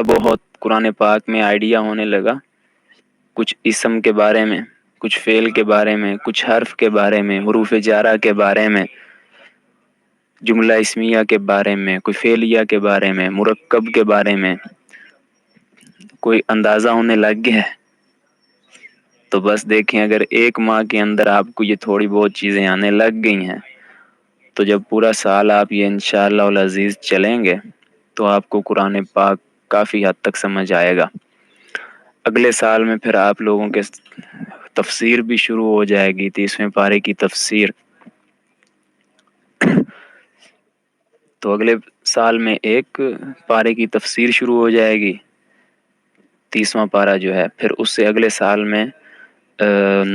بہت قرآن پاک میں آئیڈیا ہونے لگا، کچھ اسم کے بارے میں، کچھ فعل کے بارے میں، کچھ حرف کے بارے میں، حروف جارہ کے بارے میں، جملہ اسمیہ کے بارے میں، کوئی فعلیہ کے بارے میں، مرکب کے بارے میں کوئی اندازہ ہونے لگ گیا ہے۔ تو بس دیکھیں، اگر ایک ماہ کے اندر آپ کو یہ تھوڑی بہت چیزیں آنے لگ گئی ہیں، تو جب پورا سال آپ یہ انشاءاللہ العزیز چلیں گے تو آپ کو قرآن پاک کافی حد تک سمجھ آئے گا۔ اگلے سال میں پھر آپ لوگوں کے تفسیر بھی شروع ہو جائے گی، 30ویں پارے کی تفسیر۔ تو اگلے سال میں ایک پارے کی تفسیر شروع ہو جائے گی، 30واں پارہ جو ہے، پھر اس سے اگلے سال میں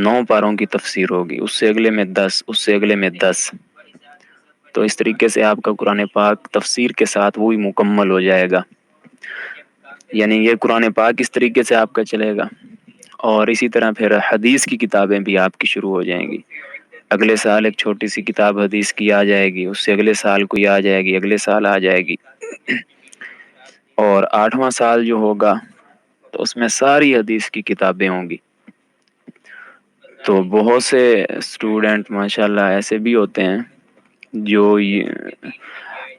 9 پاروں کی تفسیر ہوگی، اس سے اگلے میں 10، اس سے اگلے میں 10۔ تو اس طریقے سے آپ کا قرآن پاک تفسیر کے ساتھ وہی مکمل ہو جائے گا، یعنی یہ قرآن پاک اس طریقے سے آپ کا چلے گا۔ اور اسی طرح پھر حدیث کی کتابیں بھی آپ کی شروع ہو جائیں گی۔ اگلے سال ایک چھوٹی سی کتاب حدیث کی آ جائے گی، اس سے اگلے سال کوئی آ جائے گی، اگلے سال آ جائے گی، اور 8واں سال جو ہوگا تو اس میں ساری حدیث کی کتابیں ہوں گی۔ تو بہت سے اسٹوڈنٹ ماشاءاللہ ایسے بھی ہوتے ہیں جو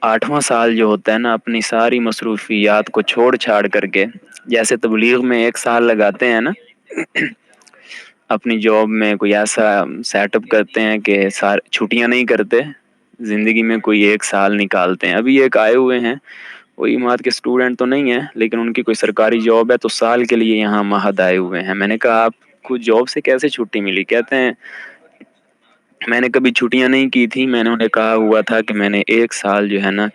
8واں سال جو ہوتا ہے نا، اپنی ساری مصروفیات کو چھوڑ چھاڑ کر کے، جیسے تبلیغ میں 1 سال لگاتے ہیں نا، اپنی جاب میں کوئی ایسا سیٹ اپ کرتے ہیں کہ چھٹیاں نہیں کرتے، زندگی میں کوئی 1 سال نکالتے ہیں۔ ابھی ایک آئے ہوئے ہیں، وہ اماد کے اسٹوڈنٹ تو نہیں ہیں، لیکن ان کی کوئی سرکاری جاب ہے، تو سال کے لیے یہاں مہد آئے ہوئے ہیں۔ میں نے کہا آپ کو جاب سے کیسے چھٹی ملی؟ کہتے ہیں میں نے کبھی چھٹیاں نہیں کی تھی، میں نے انہیں کہا ہوا تھا کہ میں نے 1 سال جو ہے نا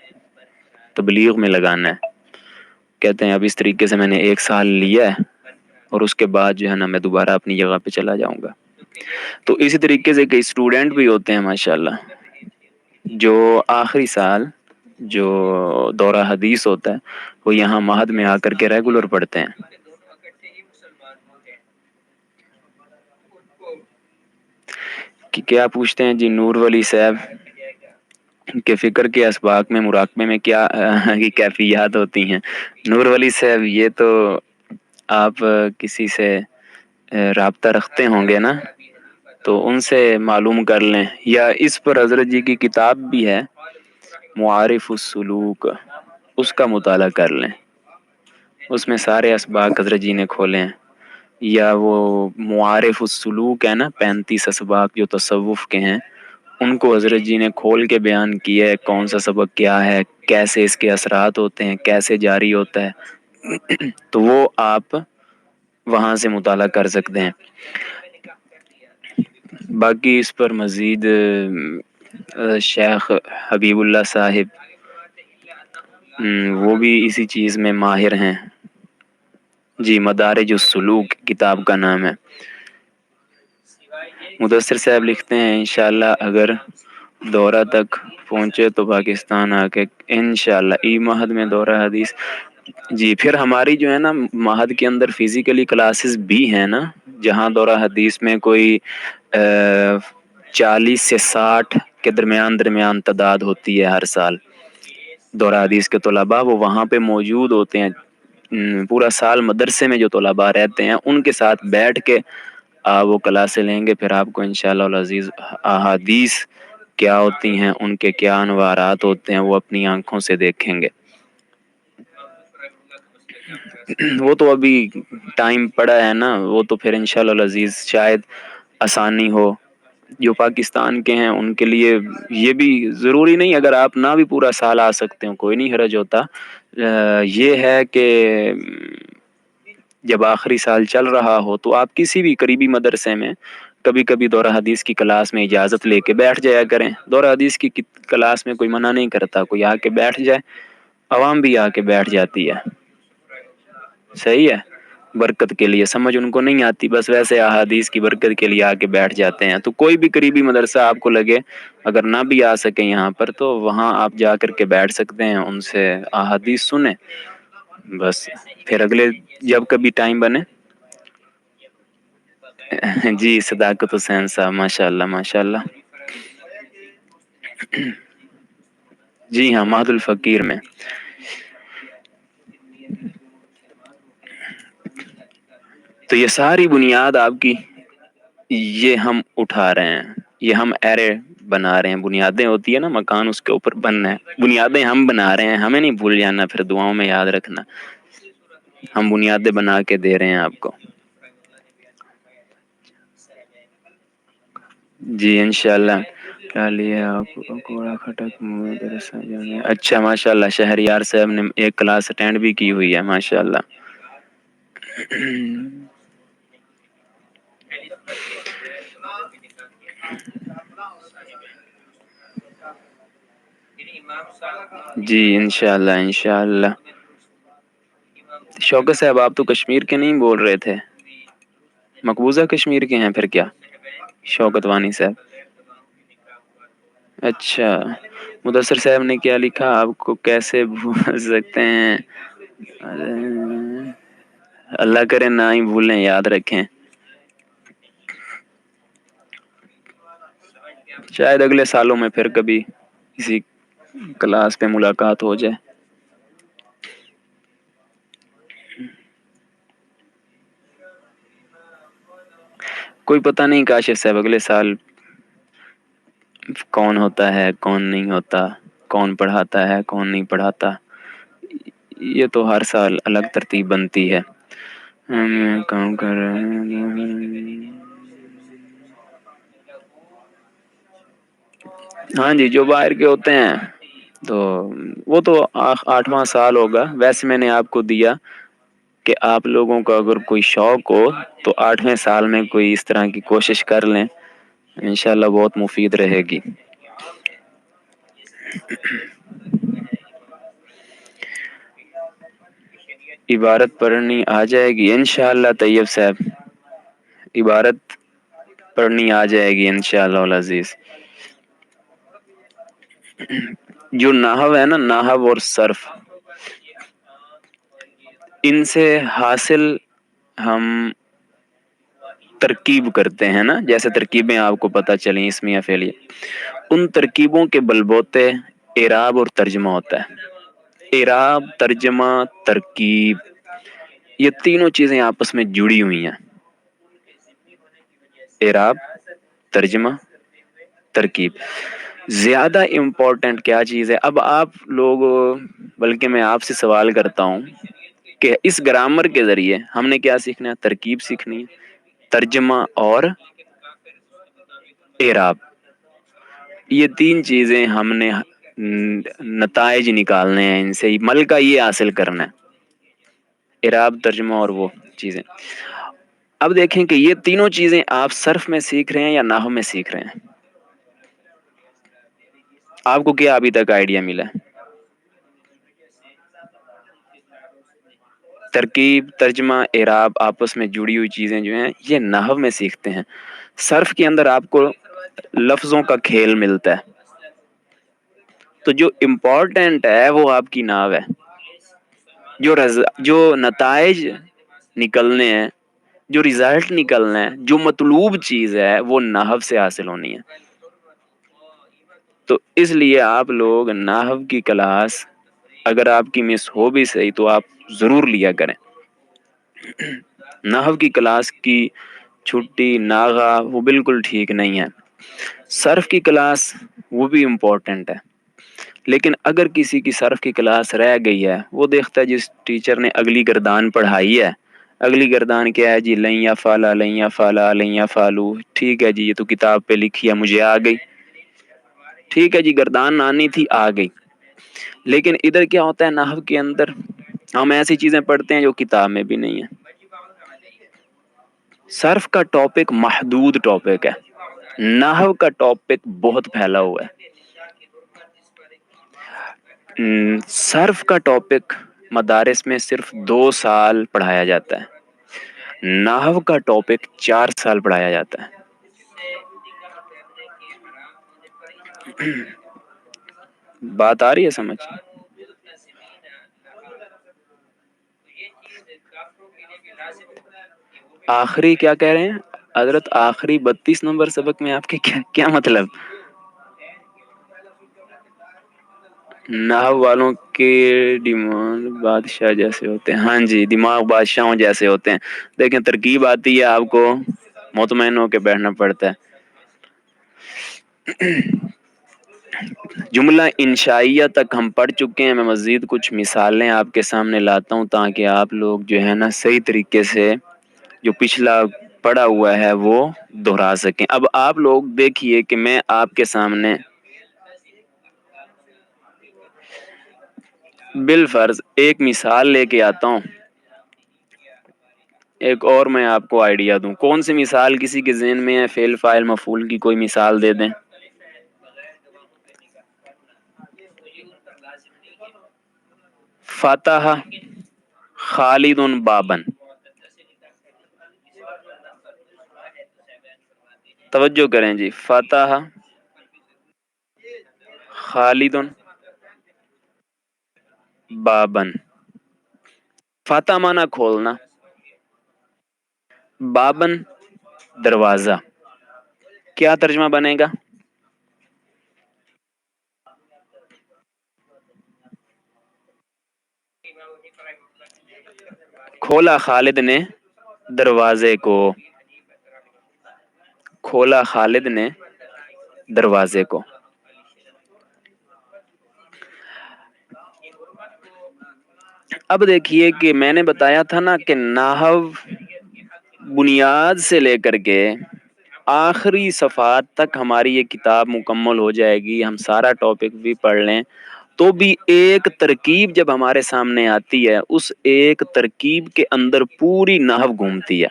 تبلیغ میں لگانا ہے۔ کہتے ہیں اب اس طریقے سے میں نے 1 سال لیا ہے، اور اس کے بعد جو ہے نا میں دوبارہ اپنی جگہ پہ چلا جاؤں گا۔ تو اسی طریقے سے کئی اسٹوڈنٹ بھی ہوتے ہیں ماشاءاللہ جو آخری سال جو دورہ حدیث ہوتا ہے وہ یہاں مہد میں آ کر کے ریگولر پڑھتے ہیں۔ کہ کیا پوچھتے ہیں جی نور ولی صاحب کہ فکر کے اسباق میں مراقبے میں کیا کیفیات ہوتی ہیں؟ نور ولی صاحب یہ تو آپ کسی سے رابطہ رکھتے ہوں گے نا، تو ان سے معلوم کر لیں، یا اس پر حضرت جی کی کتاب بھی ہے معارف السلوک، اس کا مطالعہ کر لیں، اس میں سارے اسباق حضرت جی نے کھولے ہیں۔ یا وہ معارف السلوک ہے نا، 35 اسباق جو تصوف کے ہیں، ان کو حضرت جی نے کھول کے بیان کیا ہے، کون سا سبق کیا ہے، کیسے اس کے اثرات ہوتے ہیں، کیسے جاری ہوتا ہے، تو وہ آپ وہاں سے مطالعہ کر سکتے ہیں۔ باقی اس پر مزید شیخ حبیب اللہ صاحب وہ بھی اسی چیز میں ماہر ہیں جی، مدارج السلوک کتاب کا نام ہے۔ مدثر صاحب لکھتے ہیں انشاءاللہ اگر دورہ تک پہنچے تو پاکستان آ کے انشاءاللہ ای مہد میں دورہ حدیث جی۔ پھر ہماری جو ہے نا مہد کے اندر فزیکلی کلاسز بھی ہیں نا، جہاں دورہ حدیث میں کوئی 40 سے 60 کے درمیان تعداد ہوتی ہے ہر سال۔ دورہ حدیث کے طلباء وہ وہاں پہ موجود ہوتے ہیں، پورا سال مدرسے میں جو طلباء رہتے ہیں ان کے ساتھ بیٹھ کے وہ کلاسیں لیں گے، پھر آپ کو انشاءاللہ العزیز احادیث کیا ہوتی ہیں، ان کے کیا انوارات ہوتے ہیں، وہ اپنی آنکھوں سے دیکھیں گے۔ وہ تو ابھی ٹائم پڑا ہے نا، وہ تو پھر انشاءاللہ العزیز شاید آسانی ہو۔ جو پاکستان کے ہیں ان کے لیے یہ بھی ضروری نہیں، اگر آپ نہ بھی پورا سال آ سکتے ہو کوئی نہیں حرج ہوتا۔ یہ ہے کہ جب آخری سال چل رہا ہو تو آپ کسی بھی قریبی مدرسے میں کبھی کبھی دورہ حدیث کی کلاس میں اجازت لے کے بیٹھ جایا کریں۔ دورہ حدیث کی کلاس میں کوئی منع نہیں کرتا، کوئی آ کے بیٹھ جائے، عوام بھی آ کے بیٹھ جاتی ہے، صحیح ہے، برکت کے لیے۔ سمجھ ان کو نہیں آتی، بس ویسے احادیث کی برکت کے لیے آ کے بیٹھ جاتے ہیں۔ تو کوئی بھی قریبی مدرسہ آپ کو لگے، اگر نہ بھی آ سکیں یہاں پر، تو وہاں آپ جا کر کے بیٹھ سکتے ہیں، ان سے احادیث سنیں، بس پھر اگلے جب کبھی ٹائم بنے۔ جی صداقت حسین صاحب ماشاءاللہ ماشاءاللہ، جی ہاں مہد الفقیر میں۔ تو یہ ساری بنیاد آپ کی یہ ہم اٹھا رہے ہیں، یہ ہم ایرے بنا رہے ہیں. بنیادیں ہوتی ہے نا، مکان اس کے اوپر بننا ہے، بنیادیں ہم بنا رہے ہیں. ہمیں نہیں بھول جانا، پھر دعاؤں میں یاد رکھنا. ہم بنیادیں بنا کے دے رہے ہیں آپ کو. جی انشاءاللہ. کیا لیا آپ کو کوڑا کھٹک مدرسہ جانے. اچھا ماشاء اللہ، شہریار صاحب نے ایک کلاس اٹینڈ بھی کی ہوئی ہے ماشاء اللہ. جی انشاءاللہ انشاءاللہ. شوکت صاحب آپ تو کشمیر کے نہیں بول رہے تھے، مقبوضہ کشمیر کے ہیں پھر کیا؟ شوکت وانی صاحب. اچھا، مدثر صاحب نے کیا لکھا؟ آپ کو کیسے بھول سکتے ہیں؟ اللہ کرے نہ ہی بھولیں، یاد رکھیں. شاید اگلے سالوں میں پھر کبھی کسی کلاس پہ ملاقات ہو جائے. کوئی پتہ نہیں کاشف صاحب اگلے سال کون ہوتا ہے کون نہیں ہوتا، کون پڑھاتا ہے کون نہیں پڑھاتا. یہ تو ہر سال الگ ترتیب بنتی ہے. ہم کام کر رہے ہیں. ہاں جی، جو باہر کے ہوتے ہیں تو وہ تو 8واں سال ہوگا. ویسے میں نے آپ کو دیا کہ آپ لوگوں کو اگر کوئی شوق ہو تو 8ویں سال میں کوئی اس طرح کی کوشش کر لیں، انشاءاللہ بہت مفید رہے گی. عبارت پڑھنی آ جائے گی انشاءاللہ طیب صاحب، عبارت پڑھنی آ جائے گی انشاءاللہ العزیز. جو نحو ہے نا، نحو اور صرف، ان سے حاصل ہم ترکیب کرتے ہیں نا، جیسے ترکیبیں آپ کو پتہ چلیں اسمیہ فعلیہ، ان ترکیبوں کے بلبوتے اعراب اور ترجمہ ہوتا ہے. اعراب، ترجمہ، ترکیب، یہ تینوں چیزیں آپس میں جڑی ہوئی ہیں. اعراب، ترجمہ، ترکیب. زیادہ امپورٹنٹ کیا چیز ہے؟ اب آپ لوگ، بلکہ میں آپ سے سوال کرتا ہوں کہ اس گرامر کے ذریعے ہم نے کیا سیکھنا ہے؟ ترکیب سیکھنی ہے، ترجمہ اور اعراب. یہ تین چیزیں ہم نے نتائج نکالنے ہیں، ان سے مل کا یہ حاصل کرنا ہے، اعراب، ترجمہ اور وہ چیزیں. اب دیکھیں کہ یہ تینوں چیزیں آپ صرف میں سیکھ رہے ہیں یا نحو میں سیکھ رہے ہیں. آپ کو کیا ابھی تک آئیڈیا ملا؟ ترکیب، ترجمہ، اعراب آپس میں جڑی ہوئی چیزیں جو ہیں یہ نحو میں سیکھتے ہیں. صرف کے اندر آپ کو لفظوں کا کھیل ملتا ہے. تو جو امپورٹنٹ ہے وہ آپ کی نحو ہے. جو نتائج نکلنے ہیں، جو رزلٹ نکلنا ہے، جو مطلوب چیز ہے وہ نحو سے حاصل ہونی ہے. تو اس لیے آپ لوگ نحو کی کلاس اگر آپ کی مس ہو بھی صحیح تو آپ ضرور لیا کریں. نحو کی کلاس کی چھٹی، ناغہ، وہ بالکل ٹھیک نہیں ہے. صرف کی کلاس وہ بھی امپورٹنٹ ہے، لیکن اگر کسی کی صرف کی کلاس رہ گئی ہے، وہ دیکھتا ہے جس ٹیچر نے اگلی گردان پڑھائی ہے، اگلی گردان کیا ہے جی، لن یفعل لن یفعل لن یفعلوا. ٹھیک ہے جی، یہ تو کتاب پہ لکھی ہے، مجھے آ گئی. ٹھیک ہے جی، گردان آنی تھی، آ گئی. لیکن ادھر کیا ہوتا ہے نحو کے اندر، ہم ایسی چیزیں پڑھتے ہیں جو کتاب میں بھی نہیں ہے. صرف کا ٹاپک محدود ٹاپک ہے، نحو کا ٹاپک بہت پھیلا ہوا ہے. صرف کا ٹاپک مدارس میں صرف 2 سال پڑھایا جاتا ہے، نحو کا ٹاپک 4 سال پڑھایا جاتا ہے. بات آ رہی ہے سمجھ؟ آخری کیا کہہ رہے ہیں حضرت؟ آخری 32 نمبر سبق میں آپ کے کیا مطلب؟ نحو والوں کے دماغ بادشاہ جیسے ہوتے ہیں. ہاں جی، دماغ بادشاہوں جیسے ہوتے ہیں. دیکھیں ترکیب آتی ہے، آپ کو مطمئن ہو کے بیٹھنا پڑتا ہے. جملہ انشائیہ تک ہم پڑھ چکے ہیں. میں مزید کچھ مثالیں آپ کے سامنے لاتا ہوں تاکہ آپ لوگ جو ہے نا صحیح طریقے سے جو پچھلا پڑا ہوا ہے وہ دہرا سکیں. اب آپ لوگ دیکھیے کہ میں آپ کے سامنے بالفرض ایک مثال لے کے آتا ہوں. ایک اور میں آپ کو آئیڈیا دوں. کون سی مثال کسی کے ذہن میں ہے؟ فعل فاعل مفعول کی کوئی مثال دے دیں. فتح خالد بابن. توجہ کریں جی. فتح خالد بابن. فتح مانا کھولنا، بابن دروازہ. کیا ترجمہ بنے گا؟ کھولا خالد نے دروازے کو. کھولا خالد نے دروازے کو. اب دیکھیے کہ میں نے بتایا تھا نا کہ نحو بنیاد سے لے کر کے آخری صفحات تک ہماری یہ کتاب مکمل ہو جائے گی. ہم سارا ٹاپک بھی پڑھ لیں تو بھی ایک ترکیب جب ہمارے سامنے آتی ہے، اس ایک ترکیب کے اندر پوری نحو گھومتی ہے.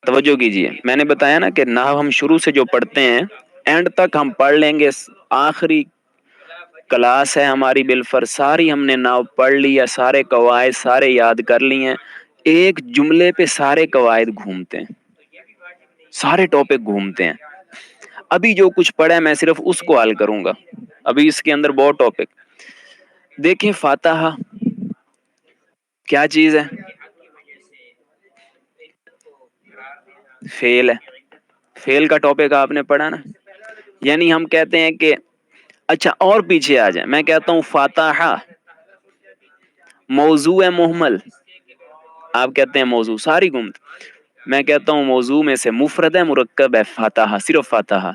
توجہ کیجیے. میں نے بتایا نا کہ نحو ہم شروع سے جو پڑھتے ہیں اینڈ تک ہم پڑھ لیں گے. آخری کلاس ہے ہماری بالفر، ساری ہم نے نحو پڑھ لی ہے، سارے قواعد سارے یاد کر لی ہیں. ایک جملے پہ سارے قواعد گھومتے ہیں، سارے ٹاپک گھومتے ہیں. ابھی جو کچھ پڑھا ہے میں صرف اس کو حل کروں گا. ابھی اس کے اندر بہت ٹاپک. دیکھیں فاتحہ کیا چیز ہے؟ فعل ہے. فعل کا ٹاپک آپ نے پڑھا نا. یعنی ہم کہتے ہیں کہ اچھا اور پیچھے آ جائیں. میں کہتا ہوں فاتحہ موضوع ہے محمل. آپ کہتے ہیں موضوع ساری گمت. میں کہتا ہوں موضوع میں سے مفرد ہے مرکب ہے فاتحہ، صرف فاتحہ.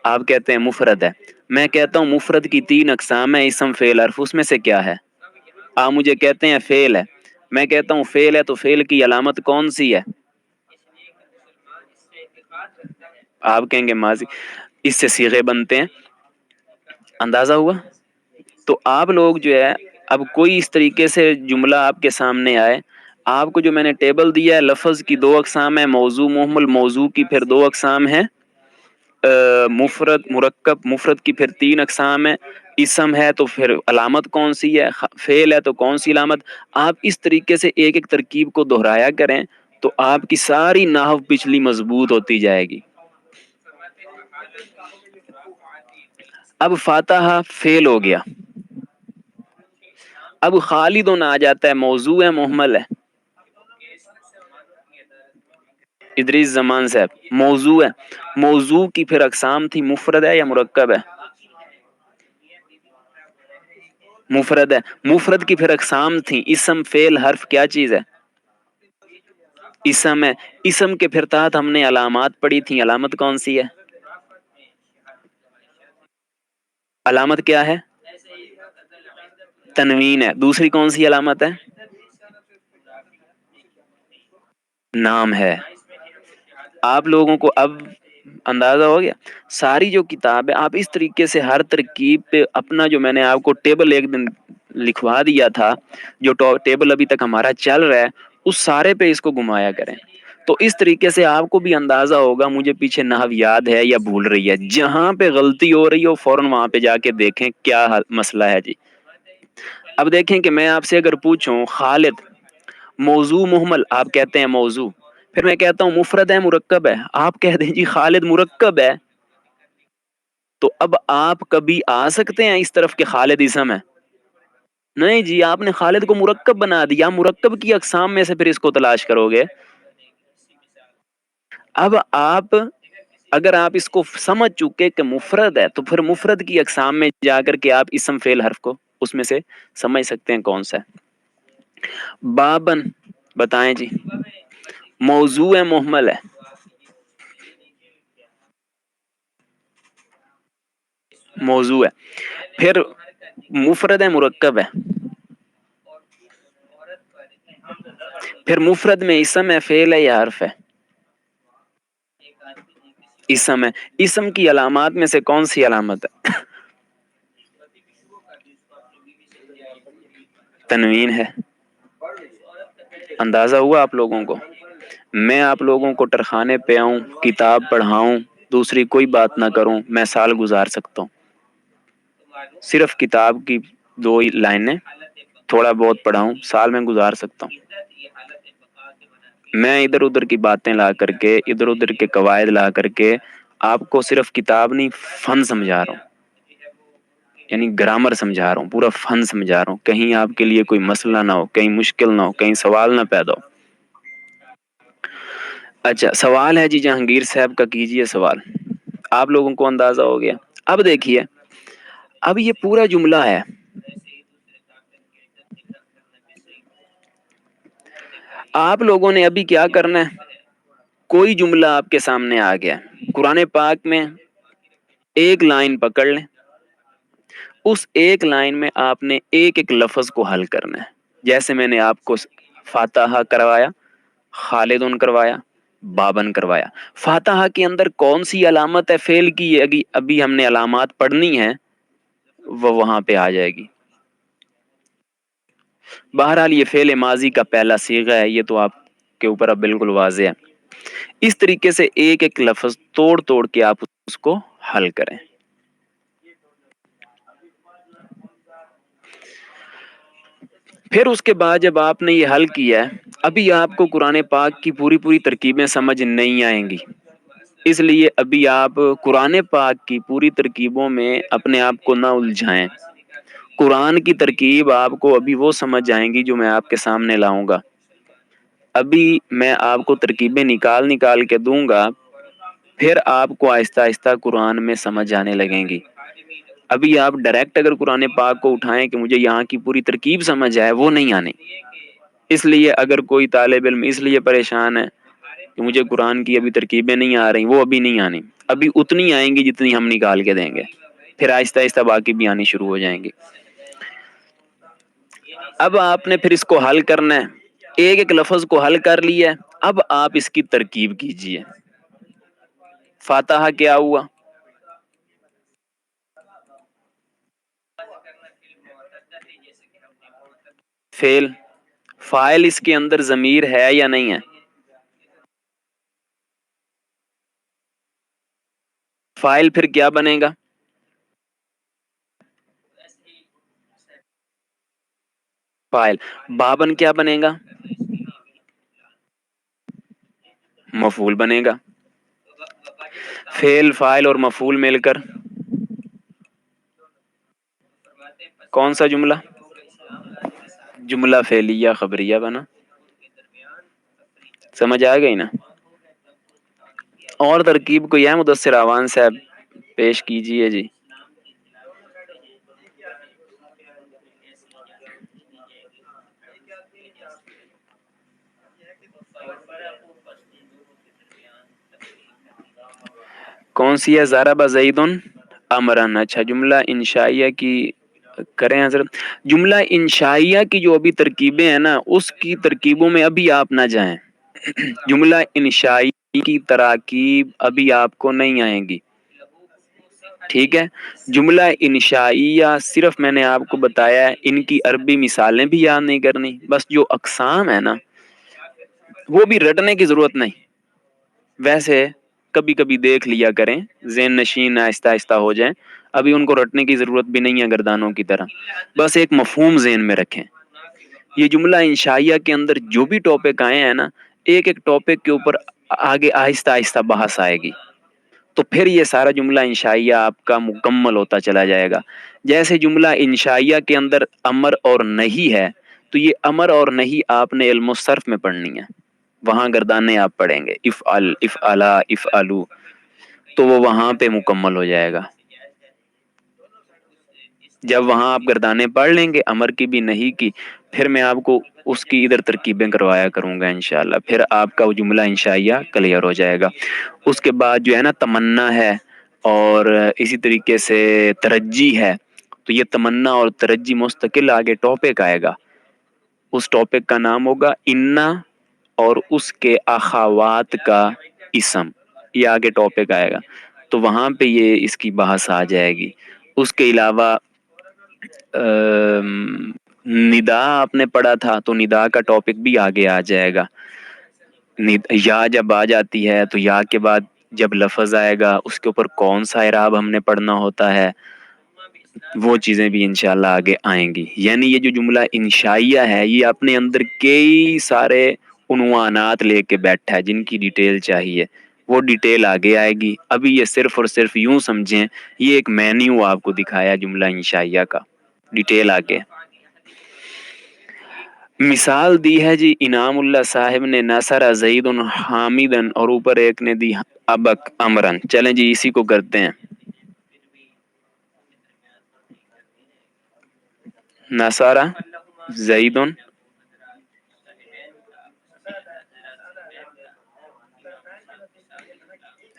آپ کہتے ہیں مفرد ہے. میں کہتا ہوں مفرد کی 3 اقسام ہے، اسم فعل حرف. اس میں سے کیا ہے؟ آپ مجھے کہتے ہیں فعل ہے. میں کہتا ہوں فعل ہے تو فعل کی علامت کون سی ہے؟ آپ کہیں گے ماضی. اس سے صیغے بنتے ہیں. اندازہ ہوا؟ تو آپ لوگ جو ہے اب کوئی اس طریقے سے جملہ آپ کے سامنے آئے، آپ کو جو میں نے ٹیبل دیا ہے، لفظ کی 2 اقسام ہے، موضوع محمل. موضوع کی پھر 2 اقسام ہے، مفرد مرکب. مفرد کی پھر 3 اقسام ہے. اسم ہے تو پھر علامت کون سی ہے؟ فعل ہے تو کون سی علامت؟ آپ اس طریقے سے ایک ایک ترکیب کو دہرایا کریں تو آپ کی ساری نحو پچھلی مضبوط ہوتی جائے گی. اب فاتحہ فعل ہو گیا. اب خالدون آ جاتا ہے، موضوع ہے محمل ہے. ادریس زمان صاحب موضوع ہے. موضوع کی پھر اقسام تھی، مفرد ہے یا مرکب ہے؟ مفرد ہے. مفرد کی پھر اقسام تھیں، اسم فعل حرف. کیا چیز ہے؟ اسم ہے. اسم کے پھر تحت ہم نے علامات پڑھی تھیں. علامت کون سی ہے؟ علامت کیا ہے؟ تنوین ہے. دوسری کون سی علامت ہے؟ نام ہے. آپ لوگوں کو اب اندازہ ہو گیا. ساری جو کتاب ہے آپ اس طریقے سے ہر ترکیب پہ اپنا جو میں نے آپ کو ٹیبل ایک دن لکھوا دیا تھا، جو ٹیبل ابھی تک ہمارا چل رہا ہے، اس سارے پہ اس کو گھمایا کریں. تو اس طریقے سے آپ کو بھی اندازہ ہوگا مجھے پیچھے نحو یاد ہے یا بھول رہی ہے. جہاں پہ غلطی ہو رہی ہو فوراً وہاں پہ جا کے دیکھیں کیا مسئلہ ہے جی. اب دیکھیں کہ میں آپ سے اگر پوچھوں خالد موضوع محمل، آپ کہتے ہیں موضوع. پھر میں کہتا ہوں مفرد ہے مرکب ہے، آپ کہہ دیں جی خالد مرکب ہے. تو اب آپ کبھی آ سکتے ہیں اس طرف کہ خالد اسم ہے؟ نہیں جی، آپ نے خالد کو مرکب بنا دیا. مرکب کی اقسام میں سے پھر اس کو تلاش کرو گے. اب آپ اگر آپ اس کو سمجھ چکے کہ مفرد ہے تو پھر مفرد کی اقسام میں جا کر کے آپ اسم فعل حرف کو اس میں سے سمجھ سکتے ہیں کون سا ہے. بابن بتائیں جی. موضوع محمل ہے. موضوع ہے. پھر مفرد مرکب ہے. پھر مفرد میں اسم ہے فعل ہے یا حرف ہے؟ اسم ہے. اسم کی علامات میں سے کون سی علامت ہے؟ تنوین ہے. اندازہ ہوا آپ لوگوں کو؟ میں آپ لوگوں کو ٹرخانے پہ آؤں، کتاب پڑھاؤں، دوسری کوئی بات نہ کروں، میں سال گزار سکتا ہوں. صرف کتاب کی 2 لائنیں تھوڑا بہت پڑھاؤں، سال میں گزار سکتا ہوں. میں ادھر ادھر کی باتیں لا کر کے، ادھر ادھر کے قواعد لا کر کے آپ کو صرف کتاب نہیں فن سمجھا رہا ہوں، یعنی گرامر سمجھا رہا ہوں، پورا فن سمجھا رہا ہوں. کہیں آپ کے لیے کوئی مسئلہ نہ ہو، کہیں مشکل نہ ہو، کہیں سوال نہ پیدا ہو. اچھا سوال ہے جی جہانگیر صاحب کا، کیجئے سوال. آپ لوگوں کو اندازہ ہو گیا. اب دیکھیے، اب یہ پورا جملہ ہے. آپ لوگوں نے ابھی کیا کرنا ہے؟ کوئی جملہ آپ کے سامنے آ گیا قرآن پاک میں، ایک لائن پکڑ لیں. اس ایک لائن میں آپ نے ایک ایک لفظ کو حل کرنا ہے. جیسے میں نے آپ کو فاتحہ کروایا، خالدن کروایا، بابن کروایا. فاتحہ کے اندر کون سی علامت ہے فعل کی؟ ابھی ہم نے علامات پڑھنی ہے، وہ وہاں پہ آ جائے گی. بہرحال یہ فعل ماضی کا پہلا صیغہ ہے، یہ تو آپ کے اوپر اب بالکل واضح ہے. اس طریقے سے ایک ایک لفظ توڑ توڑ کے آپ اس کو حل کریں. پھر اس کے بعد جب آپ نے یہ حل کیا ہے، ابھی آپ کو قرآن پاک کی پوری ترکیبیں سمجھ نہیں آئیں گی. اس لیے ابھی آپ قرآن پاک کی پوری ترکیبوں میں اپنے آپ کو نہ الجھائیں. قرآن کی ترکیب آپ کو ابھی وہ سمجھ جائیں گی جو میں آپ کے سامنے لاؤں گا. ابھی میں آپ کو ترکیبیں نکال نکال کے دوں گا، پھر آپ کو آہستہ آہستہ قرآن میں سمجھ آنے لگیں گی. ابھی آپ ڈائریکٹ اگر قرآن پاک کو اٹھائیں کہ مجھے یہاں کی پوری ترکیب سمجھ آئے، وہ نہیں آنی. اس لیے اگر کوئی طالب علم اس لیے پریشان ہے کہ مجھے قرآن کی ابھی ترکیبیں نہیں آ رہی، وہ ابھی نہیں آنی. ابھی اتنی آئیں گی جتنی ہم نکال کے دیں گے، پھر آہستہ آہستہ باقی بھی آنی شروع ہو جائیں گی. اب آپ نے پھر اس کو حل کرنا ہے. ایک ایک لفظ کو حل کر لیا ہے، اب آپ اس کی ترکیب کیجئے. فاتحہ کیا ہوا؟ فعل. فاعل اس کے اندر ضمیر ہے یا نہیں ہے؟ فاعل پھر کیا بنے گا؟ فاعل. بابن کیا بنے گا؟ مفعول بنے گا. فعل فاعل اور مفعول مل کر کون سا جملہ؟ جملہ فعلیہ خبریہ بنا. سمجھ آ گئی نا؟ اور ترکیب کو یہ مدثر اعوان صاحب پیش کیجئے جی. کون سی ہے؟ ضرب زید امرن. اچھا جملہ انشائیہ کی کریں حضرت. جملہ انشائیہ کی جو ابھی ترکیبیں ہیں نا، اس کی ترکیبوں میں ابھی آپ نہ جائیں. جملہ انشائی کی تراکیب ابھی آپ کو نہیں آئیں گی، ٹھیک ہے. جملہ انشائیہ صرف میں نے آپ کو بتایا ہے، ان کی عربی مثالیں بھی یاد نہیں کرنی، بس جو اقسام ہے نا وہ بھی رٹنے کی ضرورت نہیں. ویسے کبھی کبھی دیکھ لیا کریں، ذہن نشین آہستہ آہستہ ہو جائیں. ابھی ان کو رٹنے کی ضرورت بھی نہیں ہے گردانوں کی طرح، بس ایک مفہوم ذہن میں رکھیں. یہ جملہ انشائیہ کے اندر جو بھی ٹاپک آئے ہیں نا، ایک ایک ٹاپک کے اوپر آگے آہستہ آہستہ بحث آئے گی، تو پھر یہ سارا جملہ انشائیہ آپ کا مکمل ہوتا چلا جائے گا. جیسے جملہ انشائیہ کے اندر امر اور نہیں ہے، تو یہ امر اور نہیں آپ نے علم الصرف میں پڑھنی ہے، وہاں گردانے آپ پڑھیں گے. افعل، افعلا، افعلوا. تو وہ وہاں پہ مکمل ہو جائے گا. جب وہاں آپ گردانے پڑھ لیں گے امر کی بھی نہیں کی، پھر میں آپ کو اس کی ادھر ترکیبیں کروایا کروں گا انشاءاللہ. پھر آپ کا وہ جملہ انشائیہ کلیئر ہو جائے گا. اس کے بعد جو ہے نا تمنا ہے اور اسی طریقے سے ترجی ہے. تو یہ تمنا اور ترجی مستقل آگے ٹاپک آئے گا. اس ٹاپک کا نام ہوگا انا اور اس کے اخوات کا اسم. یہ آگے ٹاپک آئے گا تو وہاں پہ یہ اس کی بحث آ جائے گی. اس کے علاوہ ندا آپ نے پڑھا تھا تو ندا کا ٹاپک بھی آگے آ جائے گا. یا جب آ جاتی ہے تو یا کے بعد جب لفظ آئے گا اس کے اوپر کون سا اعراب ہم نے پڑھنا ہوتا ہے، وہ چیزیں بھی انشاءاللہ آگے آئیں گی. یعنی یہ جو جملہ انشائیہ ہے یہ اپنے اندر کئی سارے عنوانات لے کے بیٹھا ہے جن کی ڈیٹیل چاہیے، وہ ڈیٹیل آگے آئے گی. ابھی یہ صرف اور صرف یوں سمجھیں یہ ایک مینیو آپ کو دکھایا جملہ انشائیہ کا، ڈیٹیل آگے. مثال دی ہے جی انعام اللہ صاحب نے نصر زید حامدن اور اوپر ایک نے دی ابک امرن. چلیں جی اسی کو کرتے ہیں. نصارہ زید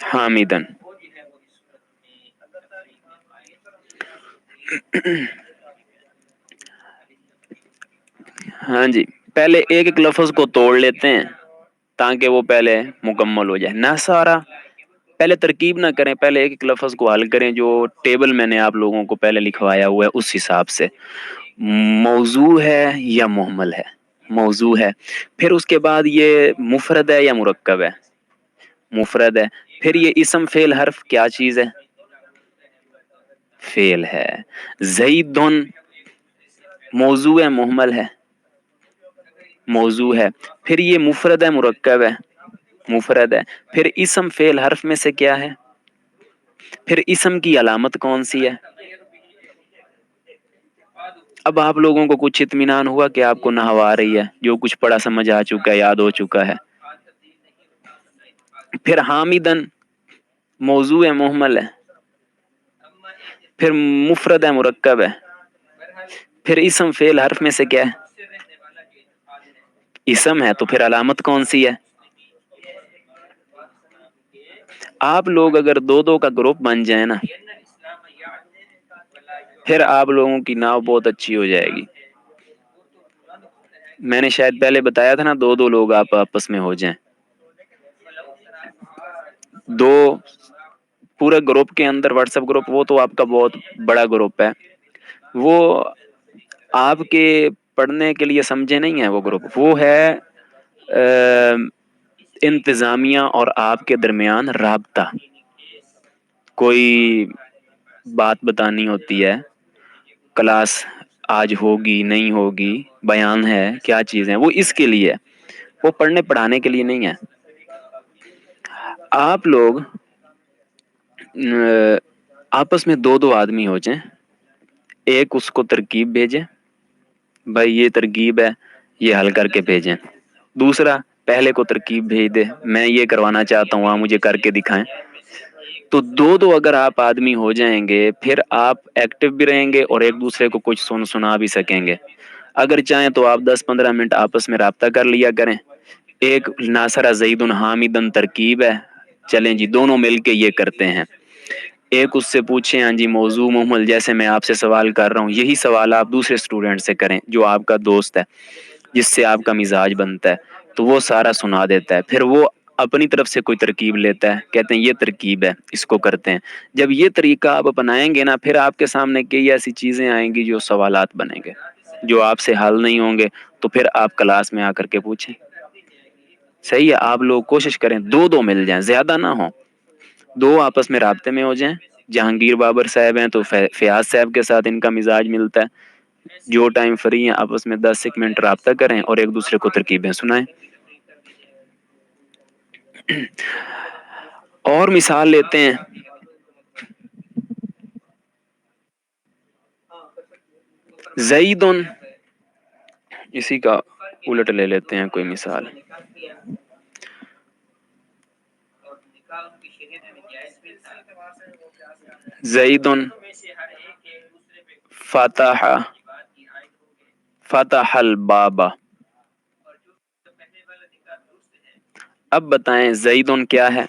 حامدن. ہاں جی پہلے ایک ایک لفظ کو توڑ لیتے ہیں تاکہ وہ پہلے مکمل ہو جائے. نصارہ پہلے ترکیب نہ کریں، پہلے ایک ایک لفظ کو حل کریں. جو ٹیبل میں نے آپ لوگوں کو پہلے لکھوایا ہوا ہے اس حساب سے. موضوع ہے یا محمل ہے؟ موضوع ہے. پھر اس کے بعد یہ مفرد ہے یا مرکب ہے؟ مفرد ہے. پھر یہ اسم فعل حرف کیا چیز ہے؟ فعل ہے. زیدن موضوع ہے محمل ہے؟ موضوع ہے. پھر یہ مفرد ہے مرکب ہے؟ مفرد ہے. پھر اسم فعل حرف میں سے کیا ہے؟ پھر اسم کی علامت کون سی ہے؟ اب آپ لوگوں کو کچھ اطمینان ہوا کہ آپ کو نحو آ رہی ہے، جو کچھ پڑھا سمجھ آ چکا ہے، یاد ہو چکا ہے. پھر حامدن موضوع ہے محمل ہے؟ پھر مفرد ہے مرکب ہے؟ پھر اسم فعل حرف میں سے کیا ہے؟ اسم ہے. تو پھر علامت کون سی ہے؟ آپ لوگ اگر دو دو کا گروپ بن جائیں نا پھر آپ لوگوں کی ناؤ بہت اچھی ہو جائے گی. میں نے شاید پہلے بتایا تھا نا دو دو لوگ آپ آپس میں ہو جائیں. دو پورے گروپ کے اندر واٹس ایپ گروپ وہ تو آپ کا بہت بڑا گروپ ہے، وہ آپ کے پڑھنے کے لیے سمجھے نہیں ہے. وہ گروپ وہ ہے انتظامیہ اور آپ کے درمیان رابطہ. کوئی بات بتانی ہوتی ہے، کلاس آج ہوگی نہیں ہوگی، بیان ہے، کیا چیز ہے، وہ اس کے لیے، وہ پڑھنے پڑھانے کے لیے نہیں ہے. آپ لوگ آپس میں دو دو آدمی ہو جائیں، ایک اس کو ترکیب بھیجیں، بھائی یہ ترکیب ہے یہ حل کر کے بھیجیں. دوسرا پہلے کو ترکیب بھیج دے، میں یہ کروانا چاہتا ہوں آپ مجھے کر کے دکھائیں. تو دو دو اگر آپ آدمی ہو جائیں گے پھر آپ ایکٹیو بھی رہیں گے اور ایک دوسرے کو کچھ سنا بھی سکیں گے. اگر چاہیں تو آپ 10-15 منٹ آپس میں رابطہ کر لیا کریں. ایک ناصرہ زید حامدن ترکیب ہے، چلیں جی دونوں مل کے یہ کرتے ہیں. ایک اس سے پوچھیں ہاں جی موضوع محمل، جیسے میں آپ سے سوال کر رہا ہوں یہی سوال آپ دوسرے اسٹوڈنٹ سے کریں جو آپ کا دوست ہے، جس سے آپ کا مزاج بنتا ہے، تو وہ سارا سنا دیتا ہے. پھر وہ اپنی طرف سے کوئی ترکیب لیتا ہے، کہتے ہیں یہ ترکیب ہے اس کو کرتے ہیں. جب یہ طریقہ آپ اپنائیں گے نا پھر آپ کے سامنے کئی ایسی چیزیں آئیں گی جو سوالات بنیں گے، جو آپ سے حل نہیں ہوں گے تو پھر آپ کلاس میں آ کر کے پوچھیں. صحیح ہے. آپ لوگ کوشش کریں دو دو مل جائیں، زیادہ نہ ہوں، دو آپس میں رابطے میں ہو جائیں. جہانگیر بابر صاحب ہیں تو فیاض صاحب کے ساتھ ان کا مزاج ملتا ہے. جو ٹائم فری ہیں آپس میں 10 منٹ رابطہ کریں اور ایک دوسرے کو ترکیبیں سنائیں. اور مثال لیتے ہیں. زیدن، اسی کا الٹ لے لیتے ہیں کوئی مثال. زید فتح فتح الباب. اب بتائیں زیدن کیا ہے؟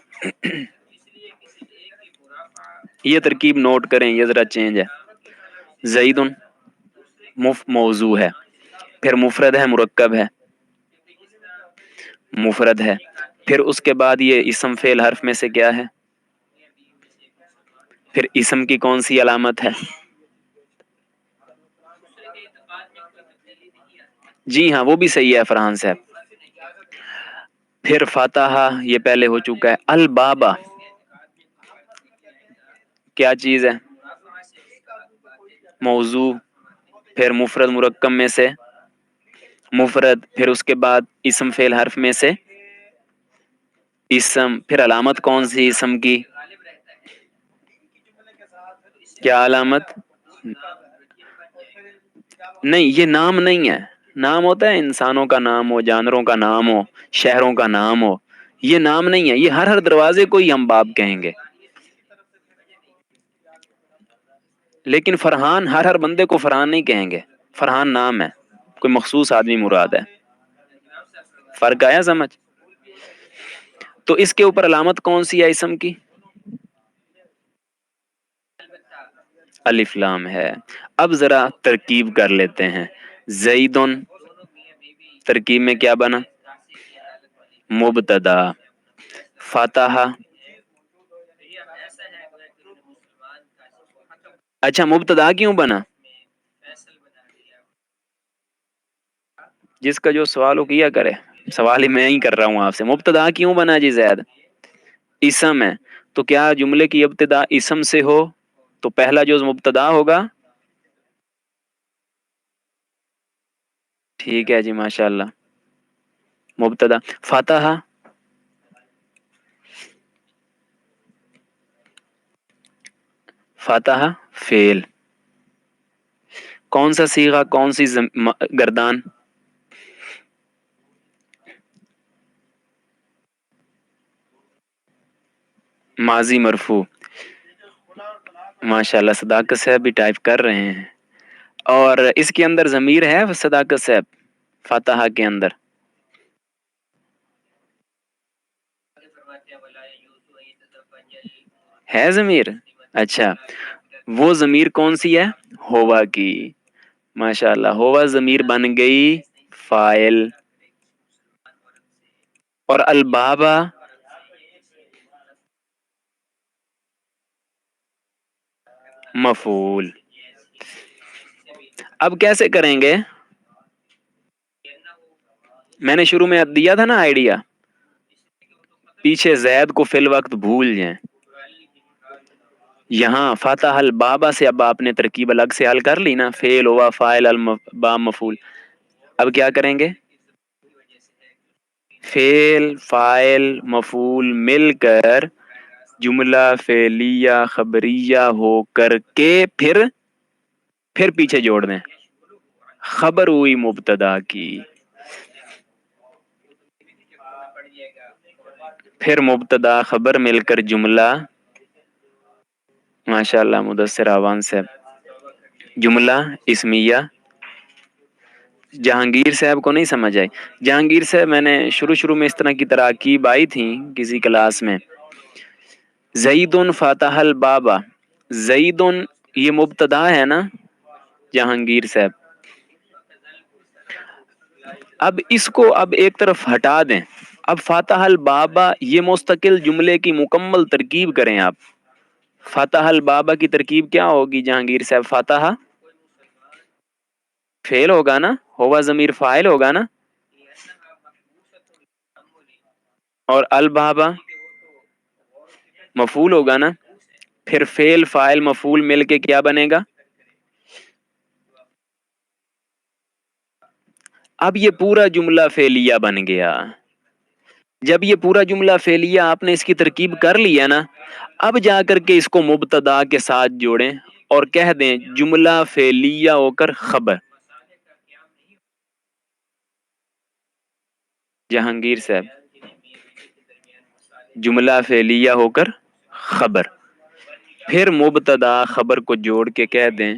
یہ ترکیب نوٹ کریں، یہ ذرا چینج ہے. زیدن موضوع ہے، پھر مفرد ہے، مرکب ہے، مفرد ہے، پھر اس کے بعد یہ اسم فعل حرف میں سے کیا ہے؟ پھر اسم کی کون سی علامت ہے؟ جی ہاں وہ بھی صحیح ہے فرحان صاحب. پھر فاتحہ یہ پہلے ہو چکا ہے. البابا کیا چیز ہے؟ موضوع، پھر مفرد مرکب میں سے مفرد، پھر اس کے بعد اسم فعل حرف میں سے اسم، پھر علامت کون سی اسم کی؟ کیا علامت؟ نہیں یہ نام نہیں ہے. نام ہوتا ہے انسانوں کا نام ہو، جانوروں کا نام ہو، شہروں کا نام ہو. یہ نام نہیں ہے، یہ ہر دروازے کو ہی ہم باب کہیں گے. لیکن فرحان ہر بندے کو فرحان نہیں کہیں گے. فرحان نام ہے، کوئی مخصوص آدمی مراد ہے. فرق آیا سمجھ؟ تو اس کے اوپر علامت کون سی ہے اسم کی؟ الف لام ہے. اب ذرا ترکیب کر لیتے ہیں. زیدن ترکیب میں کیا بنا؟ مبتدا. فتح، اچھا مبتدا کیوں بنا؟ جس کا جو سوال ہو کیا کرے، سوال ہی میں ہی کر رہا ہوں آپ سے. مبتدا کیوں بنا جی زید؟ اسم ہے تو کیا جملے کی ابتدا اسم سے ہو تو پہلا جو مبتدا ہوگا؟ ٹھیک ہے جی ماشاء اللہ. مبتدا. فتح فتح فعل. کون سا صیغہ، کون سی گردان؟ ماضی مرفوع. ماشاء اللہ صداقت صاحب بھی ٹائپ کر رہے ہیں. اور اس کے اندر ضمیر ہے صداقت صاحب؟ فتح کے اندر ہے ضمیر؟ اچھا وہ ضمیر کون سی ہے؟ ہوا کی. ماشاء اللہ ہوا ضمیر بن گئی فاعل. اور البابا مفعول. اب کیسے کریں گے؟ میں نے شروع میں دیا تھا نا آئیڈیا، پیچھے زید کو فی الوقت بھول جائیں. یہاں فتح البابا سے اب آپ نے ترکیب الگ سے حل کر لی نا، فعل ہوا فاعل الباب مفعول. اب کیا کریں گے؟ فعل فاعل مفعول مل کر جملہ فعلیہ خبریہ ہو کر کے پھر پیچھے جوڑ دیں. خبر ہوئی مبتدا کی، پھر مبتدا خبر مل کر جملہ. ماشاء اللہ مدثر اعوان سے جملہ اسمیہ. جہانگیر صاحب کو نہیں سمجھ آئی؟ جہانگیر صاحب میں نے شروع میں اس طرح کی تراکیب آئی تھیں کسی کلاس میں. زیدن فتح البابا، زیدن یہ مبتدا ہے نا جہانگیر صاحب. اب اس کو اب ایک طرف ہٹا دیں. اب فتح البابا یہ مستقل جملے کی مکمل ترکیب کریں آپ. فتح البابا کی ترکیب کیا ہوگی جہانگیر صاحب؟ فتح فعل ہوگا نا، ہوا ضمیر فاعل ہوگا نا، اور البابا مفعول ہوگا نا. پھر فعل فاعل مفعول مل کے کیا بنے گا؟ اب یہ پورا جملہ فعلیہ بن گیا. جب یہ پورا جملہ فعلیہ آپ نے اس کی ترکیب کر لیا نا، اب جا کر کے اس کو مبتدا کے ساتھ جوڑیں اور کہہ دیں جملہ فعلیہ ہو کر خبر. جہانگیر صاحب جملہ فعلیہ ہو کر خبر، پھر مبتدا خبر کو جوڑ کے کہہ دیں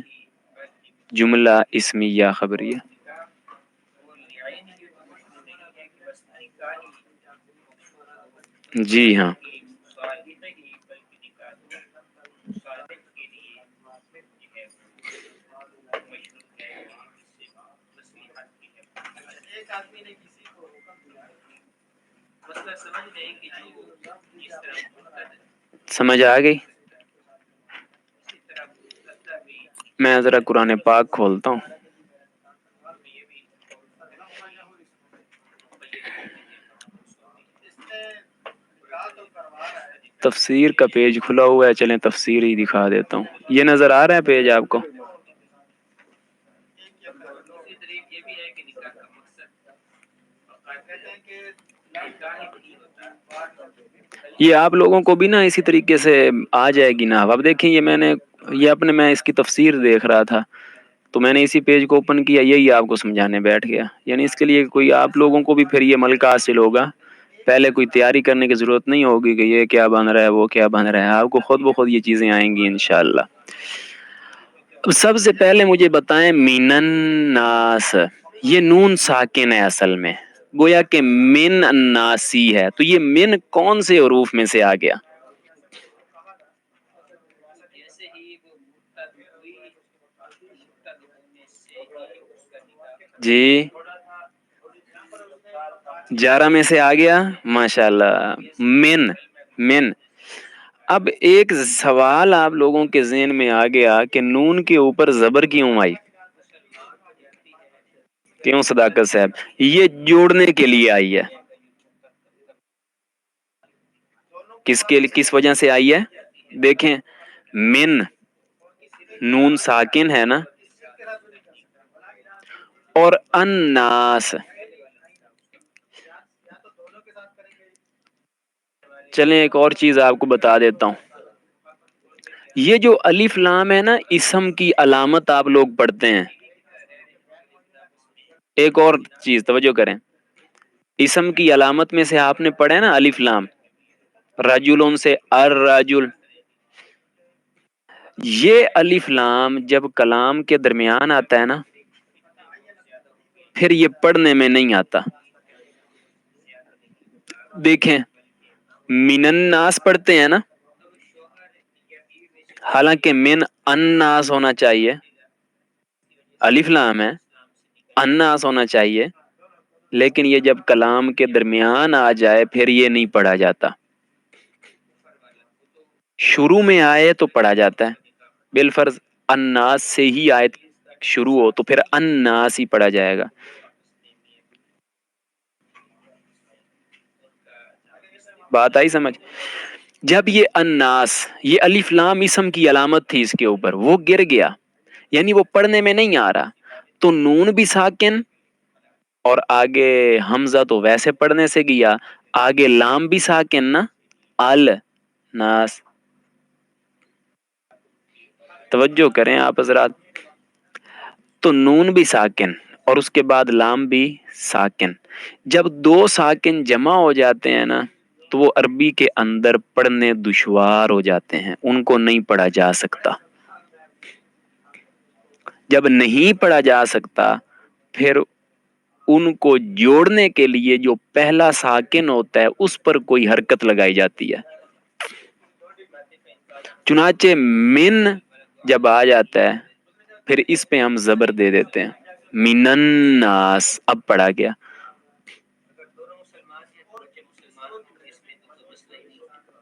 جملہ اسمیہ خبریہ. جی ہاں. سمجھ آ گئی؟ میں ذرا قرآن پاک کھولتا ہوں. تفسیر کا پیج کھلا ہوا ہے، چلیں تفسیر ہی دکھا دیتا ہوں. یہ نظر آ رہا ہے پیج آپ کو؟ یہ آپ لوگوں کو بھی نا اسی طریقے سے آ جائے گی نا. اب دیکھیں میں اس کی تفسیر دیکھ رہا تھا تو میں نے اسی پیج کو اوپن کیا، یہی آپ کو سمجھانے بیٹھ گیا. یعنی اس کے لیے کوئی آپ لوگوں کو بھی پھر یہ ملکہ حاصل ہوگا، پہلے کوئی تیاری کرنے کی ضرورت نہیں ہوگی کہ یہ کیا بن رہا ہے وہ کیا بن رہا ہے. آپ کو خود بخود یہ چیزیں آئیں گی انشاءاللہ. سب سے پہلے مجھے بتائیں من الناس، یہ نون ساکن ہے اصل میں، گویا کہ من الناسی ہے. تو یہ من کون سے حروف میں سے آ گیا؟ جی جارہ میں سے آ گیا. ماشاءاللہ. من. اب ایک سوال آپ لوگوں کے ذہن میں آ گیا کہ نون کے اوپر زبر کیوں آئی؟ کیوں صداقت صاحب؟ یہ جوڑنے کے لیے آئی ہے. کس وجہ سے آئی ہے؟ دیکھیں من نون ساکن ہے نا، اور الناس. چلیں ایک اور چیز آپ کو بتا دیتا ہوں. یہ جو الف لام ہے نا، اسم کی علامت آپ لوگ پڑھتے ہیں. ایک اور چیز توجہ کریں، اسم کی علامت میں سے آپ نے پڑھا ہے نا الف لام، رجلون سے الرجل. یہ الف لام جب کلام کے درمیان آتا ہے نا، پھر یہ پڑھنے میں نہیں آتا. دیکھیں من الناس پڑھتے ہیں نا، حالانکہ من الناس ہونا چاہیے، الف لام ہے، الناس ہونا چاہیے، لیکن یہ جب کلام کے درمیان آ جائے پھر یہ نہیں پڑھا جاتا. شروع میں آئے تو پڑھا جاتا ہے. بالفرض الناس سے ہی آیت شروع ہو تو پھر الناس ہی پڑھا جائے گا. بات آئی سمجھ؟ جب یہ الناس، یہ الف لام اسم کی علامت تھی اس کے اوپر، وہ گر گیا، یعنی وہ پڑھنے میں نہیں آ رہا، تو نون بھی ساکن اور آگے حمزہ تو ویسے پڑھنے سے گیا، آگے لام بھی ساکن نا، الناس. توجہ کریں آپ حضرات. تو نون بھی ساکن اور اس کے بعد لام بھی ساکن. جب دو ساکن جمع ہو جاتے ہیں نا تو وہ عربی کے اندر پڑھنے دشوار ہو جاتے ہیں، ان کو نہیں پڑھا جا سکتا. جب نہیں پڑھا جا سکتا پھر ان کو جوڑنے کے لیے جو پہلا ساکن ہوتا ہے اس پر کوئی حرکت لگائی جاتی ہے. چنانچہ من جب آ جاتا ہے پھر اس پہ ہم زبر دے دیتے ہیں، من الناس. اب پڑھا گیا.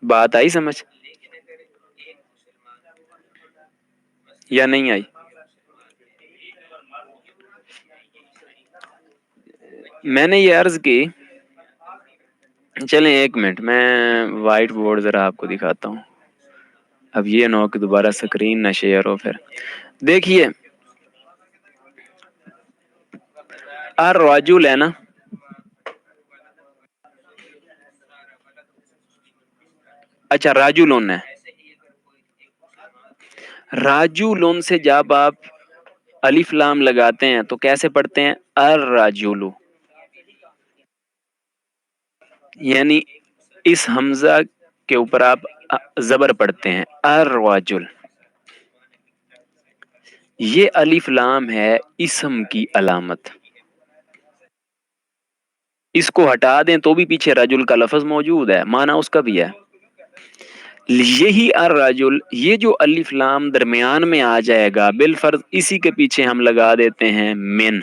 بات آئی سمجھ یا نہیں آئی؟ میں نے یہ عرض کی. چلیں ایک منٹ، میں وائٹ بورڈ ذرا آپ کو دکھاتا ہوں. اب یہ نہ ہو کہ دوبارہ اسکرین نہ شیئر ہو. پھر دیکھیے الرجل ہے نا، اچھا راجولون ہے. راجولون سے جب آپ الف لام لگاتے ہیں تو کیسے پڑھتے ہیں؟ الرجل. یعنی اس حمزہ کے اوپر آپ زبر پڑھتے ہیں الرجل. یہ الف لام ہے اسم کی علامت. اس کو ہٹا دیں تو بھی پیچھے رجل کا لفظ موجود ہے, معنی اس کا بھی ہے. یہی الرجل, یہ جو الف لام درمیان میں آ جائے گا بالفرض اسی کے پیچھے ہم لگا دیتے ہیں من.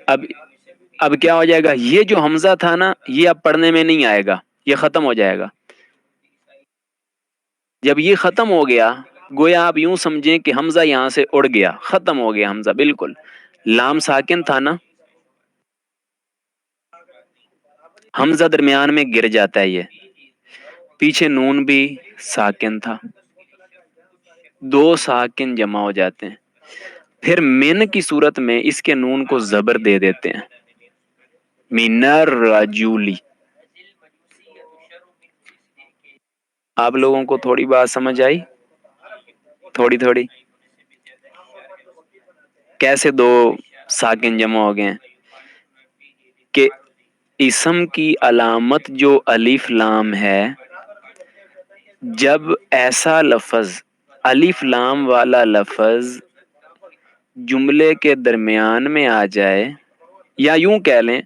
اب کیا ہو جائے گا, یہ جو حمزہ تھا نا یہ اب پڑھنے میں نہیں آئے گا, یہ ختم ہو جائے گا. جب یہ ختم ہو گیا گویا آپ یوں سمجھیں کہ حمزہ یہاں سے اڑ گیا, ختم ہو گیا حمزہ بالکل. لام ساکن تھا نا, حمزہ درمیان میں گر جاتا ہے, یہ پیچھے نون بھی ساکن تھا, دو ساکن جمع ہو جاتے ہیں. پھر من کی صورت میں اس کے نون کو زبر دے دیتے ہیں, من الرجولی. آپ لوگوں کو تھوڑی بات سمجھ آئی؟ تھوڑی تھوڑی. کیسے دو ساکن جمع ہو گئے ہیں کہ اسم کی علامت جو الف لام ہے, جب ایسا لفظ الف لام والا لفظ جملے کے درمیان میں آ جائے, یا یوں کہہ لیں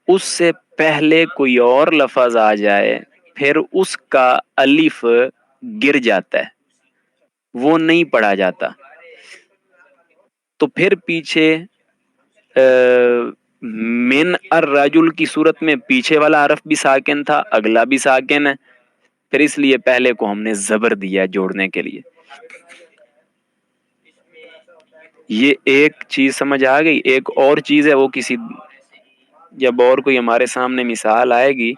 اس سے پہلے کوئی اور لفظ آ جائے, پھر اس کا الف گر جاتا ہے, وہ نہیں پڑھا جاتا. تو پھر پیچھے من الرجل کی صورت میں پیچھے والا حرف بھی ساکن تھا, اگلا بھی ساکن ہے, پھر اس لیے پہلے کو ہم نے زبر دیا جوڑنے کے لیے. یہ ایک چیز سمجھ آ گئی. ایک اور چیز ہے, وہ کسی جب اور کوئی ہمارے سامنے مثال آئے گی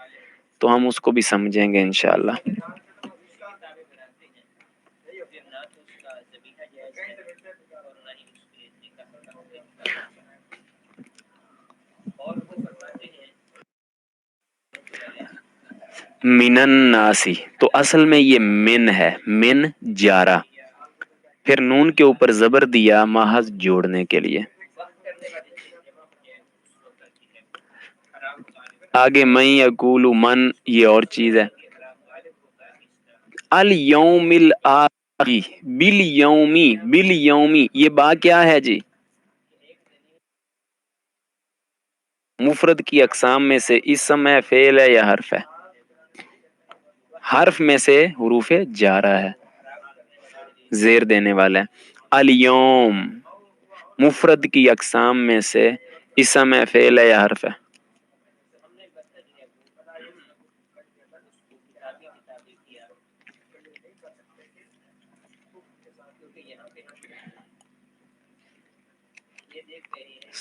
تو ہم اس کو بھی سمجھیں گے انشاءاللہ. من الناسی, تو اصل میں یہ من ہے, من جارا, پھر نون کے اوپر زبر دیا محض جوڑنے کے لیے. آگے میں یقول من, یہ اور چیز ہے. الیوم الآخری, بالیومی, بالیومی, یہ با کیا ہے جی؟ مفرد کی اقسام میں سے اسم ہے, فعل ہے یا حرف ہے؟ حرف میں سے حروف جارہ ہے, زیر دینے والا ہے. الیوم مفرد کی اقسام میں سے اسم ہے, فعل ہے یا حرف ہے؟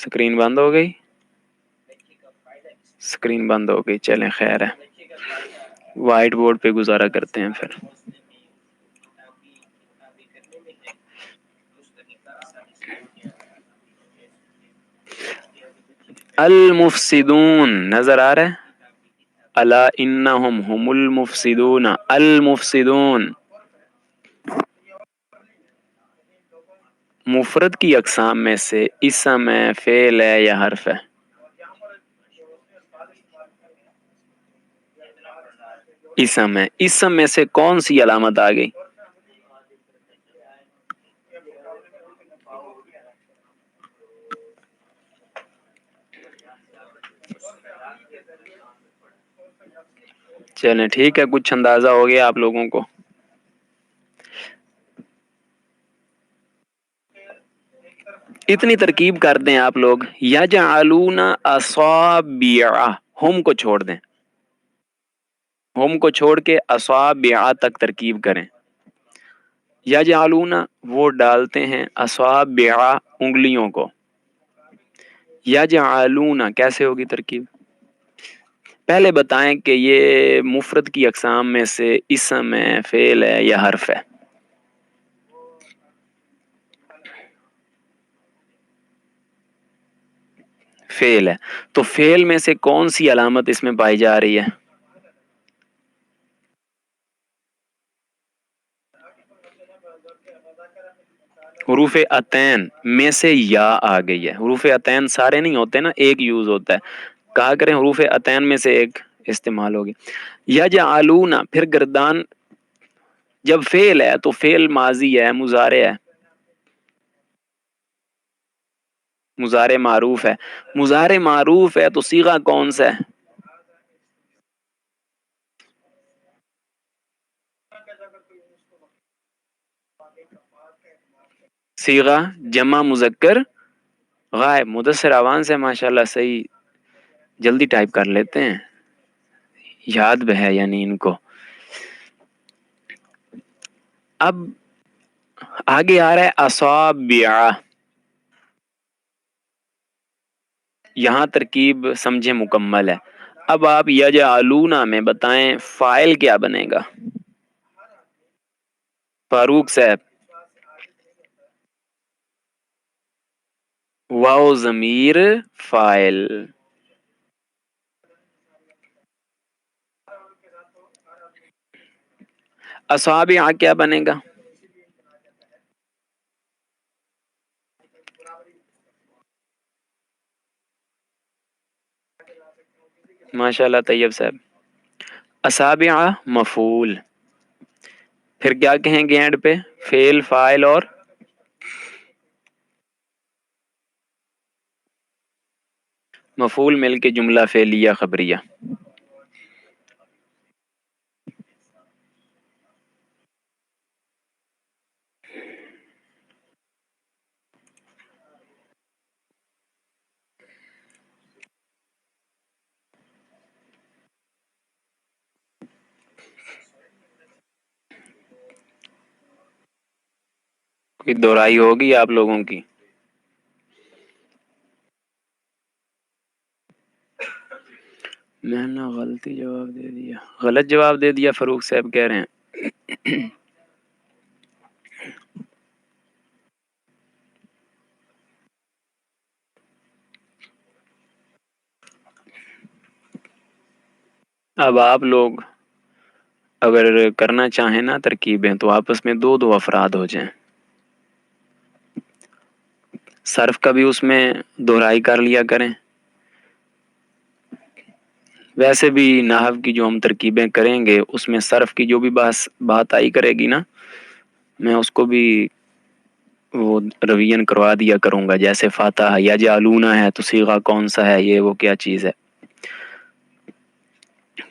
سکرین بند ہو گئی, سکرین بند ہو گئی, چلیں خیر ہے, وائٹ بورڈ پہ گزارا کرتے ہیں پھر. المفسدون نظر آ رہا ہے, الا انہم هم المفسدون, المفسدون. مفرد کی اقسام میں سے اسم ہے, فعل ہے یا حرف ہے؟ اسم ہے. اسم میں سے کون سی علامت آ گئی؟ چلیں ٹھیک ہے, کچھ اندازہ ہو گیا آپ لوگوں کو. اتنی ترکیب کر دیں آپ لوگ, یجعلون اصابعہم کو چھوڑ دیں, ہم کو چھوڑ کے اصابع تک ترکیب کریں. یجعلون وہ ڈالتے ہیں, اصابع انگلیوں کو. یجعلون کیسے ہوگی ترکیب؟ پہلے بتائیں کہ یہ مفرد کی اقسام میں سے اسم ہے, فعل ہے یا حرف ہے؟ فعل ہے. تو فعل میں سے کون سی علامت اس میں پائی جا رہی ہے؟ حروف عتین میں سے یا آ گئی ہے. حروف عتین سارے نہیں ہوتے نا، ایک یوز ہوتا ہے. کہا کریں حروف عتین میں سے ایک استعمال ہوگی. یجعلون پھر گردان، جب فعل ہے تو فعل ماضی ہے، مضارع ہے، مضارع معروف ہے. مضارع معروف ہے تو صیغہ کون سا ہے؟ صیغہ جمع مذکر غائب. مدثر عوان سے ماشاءاللہ صحیح جلدی ٹائپ کر لیتے ہیں، یاد بھی ہے یعنی ان کو. اب آگے آ رہا ہے اصابع. یہاں ترکیب سمجھے مکمل ہے. اب آپ یجعلون میں بتائیں فاعل کیا بنے گا؟ فاروق صاحب. واو ضمیر فاعل. اصابع کیا بنے گا؟ ماشاء اللہ طیب صاحب. اصابع مفعول. پھر کیا کہیں گے اینڈ پہ؟ فعل فاعل اور مفعول مل کے جملہ فعلیہ خبریہ. کوئی دہرائی ہوگی آپ لوگوں کی؟ میں نے غلطی جواب دے دیا، غلط جواب دے دیا فاروق صاحب کہہ رہے ہیں. اب آپ لوگ اگر کرنا چاہیں نا ترکیبیں تو آپس میں دو دو افراد ہو جائیں. صرف کا بھی اس میں دہرائی کر لیا کریں. ویسے بھی نحو کی جو ہم ترکیبیں کریں گے اس میں صرف کی جو بھی بات آئی کرے گی نا، میں اس کو بھی وہ روین کروا دیا کروں گا. جیسے فاتحہ یا جالونا ہے تو صیغہ کون سا ہے، یہ وہ کیا چیز ہے.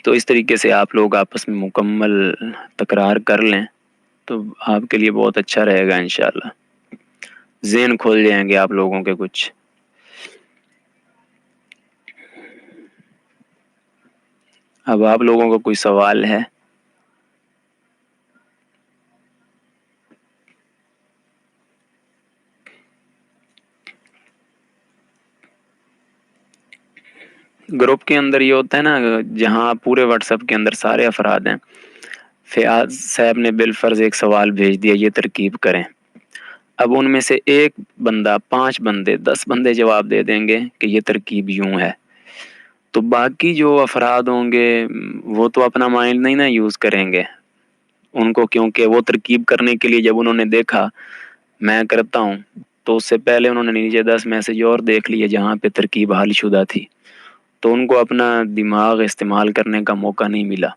تو اس طریقے سے آپ لوگ آپس میں مکمل تکرار کر لیں تو آپ کے لیے بہت اچھا رہے گا انشاءاللہ. ذہن کھول جائیں گے آپ لوگوں کے کچھ. اب آپ لوگوں کو کوئی سوال ہے؟ گروپ کے اندر یہ ہوتا ہے نا، جہاں پورے واٹس ایپ کے اندر سارے افراد ہیں، فیاض صاحب نے بالفرض ایک سوال بھیج دیا یہ ترکیب کریں. اب ان میں سے ایک بندہ 5 بندے 10 بندے جواب دے دیں گے کہ یہ ترکیب یوں ہے، تو باقی جو افراد ہوں گے وہ تو اپنا مائنڈ نہیں نا یوز کریں گے. ان کو کیونکہ وہ ترکیب کرنے کے لیے جب انہوں نے دیکھا میں کرتا ہوں تو اس سے پہلے انہوں نے نیچے 10 میسج اور دیکھ لیے جہاں پہ ترکیب حل شدہ تھی، تو ان کو اپنا دماغ استعمال کرنے کا موقع نہیں ملا.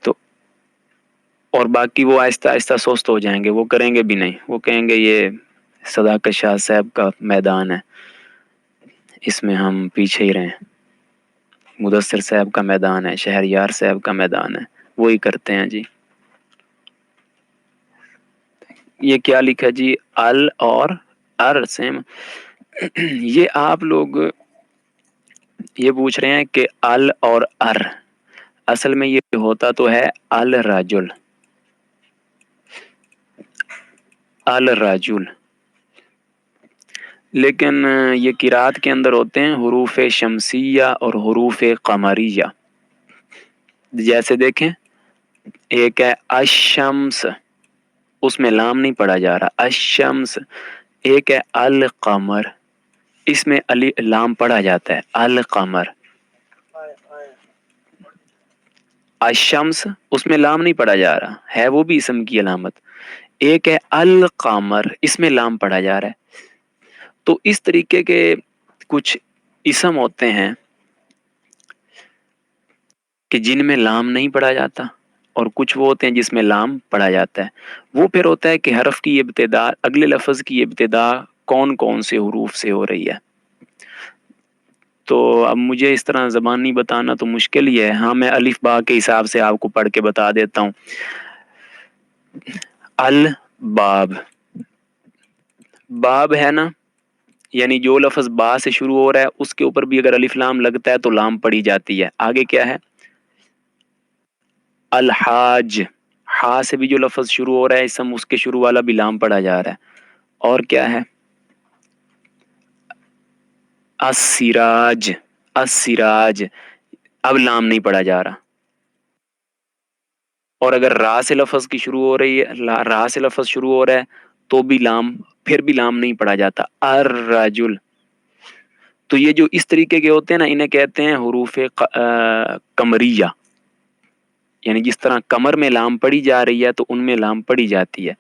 تو اور باقی وہ آہستہ آہستہ سست ہو جائیں گے، وہ کریں گے بھی نہیں. وہ کہیں گے یہ صداقت شاہ صاحب کا میدان ہے، اس میں ہم پیچھے ہی رہیں. مدثر صاحب کا میدان ہے، شہریار صاحب کا میدان ہے، وہی کرتے ہیں جی. یہ کیا لکھا جی؟ ال اور ار سیم. یہ آپ لوگ یہ پوچھ رہے ہیں کہ ال اور ار، اصل میں یہ ہوتا تو ہے الرجل. الرجل، لیکن یہ قرات کے اندر ہوتے ہیں حروف شمسیہ اور حروف قمریہ. جیسے دیکھیں ایک ہے الشمس، اس میں لام نہیں پڑھا جا رہا الشمس. ایک ہے القمر، اس میں لام پڑھا جاتا ہے القمر. الشمس اس میں لام نہیں پڑا جا رہا ہے، وہ بھی اسم کی علامت. ایک ہے القمر، اس میں لام پڑا جا رہا ہے. تو اس طریقے کے کچھ اسم ہوتے ہیں کہ جن میں لام نہیں پڑھا جاتا، اور کچھ وہ ہوتے ہیں جس میں لام پڑھا جاتا ہے. وہ پھر ہوتا ہے کہ حرف کی ابتدا، اگلے لفظ کی ابتدا کون کون سے حروف سے ہو رہی ہے. تو اب مجھے اس طرح زبانی بتانا تو مشکل ہی ہے. ہاں میں الف با کے حساب سے آپ کو پڑھ کے بتا دیتا ہوں. الباب، باب ہے نا، یعنی جو لفظ با سے شروع ہو رہا ہے اس کے اوپر بھی اگر الف لام لگتا ہے تو لام پڑی جاتی ہے. آگے کیا ہے؟ الحاج، ہا سے بھی جو لفظ شروع ہو رہا ہے اسم، اس کے شروع والا بھی لام پڑا جا رہا ہے. اور کیا ہے؟ السراج، السراج، اب لام نہیں پڑا جا رہا. اور اگر را سے لفظ کی شروع ہو رہی ہے، را سے لفظ شروع ہو رہا ہے تو بھی لام، پھر بھی لام نہیں پڑا جاتا. الرجل. تو یہ جو اس طریقے کے ہوتے ہیں نا، انہیں کہتے ہیں حروف قمریہ. یعنی جس طرح کمر میں لام پڑی جا رہی ہے تو ان میں لام پڑی جاتی ہے.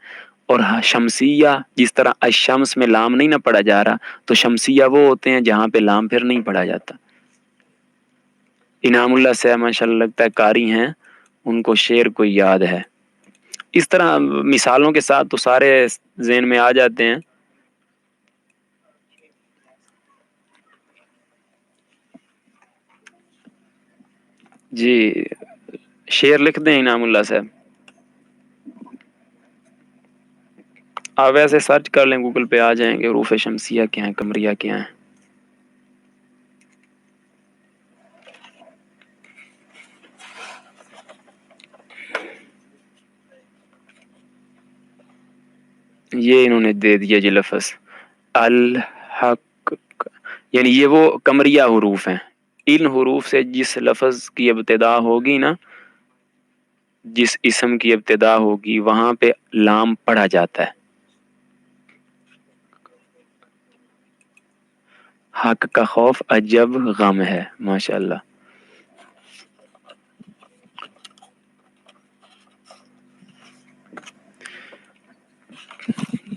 اور شمسیہ، جس طرح الشمس میں لام نہیں نہ پڑا جا رہا، تو شمسیہ وہ ہوتے ہیں جہاں پہ لام پھر نہیں پڑا جاتا. انعام اللہ سے ماشاء اللہ لگتا ہے قاری ہیں، ان کو شعر کو یاد ہے. اس طرح مثالوں کے ساتھ تو سارے ذہن میں آ جاتے ہیں. جی شعر لکھ دیں انعام اللہ صاحب. آپ ویسے سرچ کر لیں، گوگل پہ آ جائیں گے حروف شمسیہ کیا ہیں، قمریہ کیا ہیں. یہ انہوں نے دے دیا جی لفظ الحق، یعنی یہ وہ قمریہ حروف ہیں. ان حروف سے جس لفظ کی ابتدا ہوگی نا، جس اسم کی ابتدا ہوگی وہاں پہ لام پڑھا جاتا ہے. حق کا خوف عجب غم ہے، ماشاء اللہ.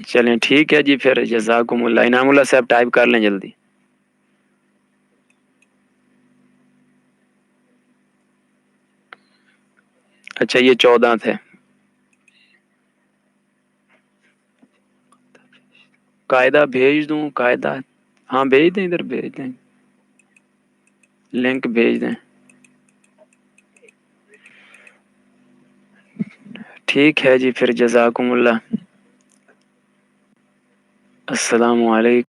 چلیں ٹھیک ہے جی، پھر جزاکم اللہ. انعام اللہ صاحب ٹائپ کر لیں جلدی. اچھا یہ 14 تھے. قاعدہ بھیج دوں؟ قاعدہ ہاں بھیج دیں، ادھر بھیج دیں، لنک بھیج دیں. ٹھیک ہے جی، پھر جزاکم اللہ. السلام علیکم.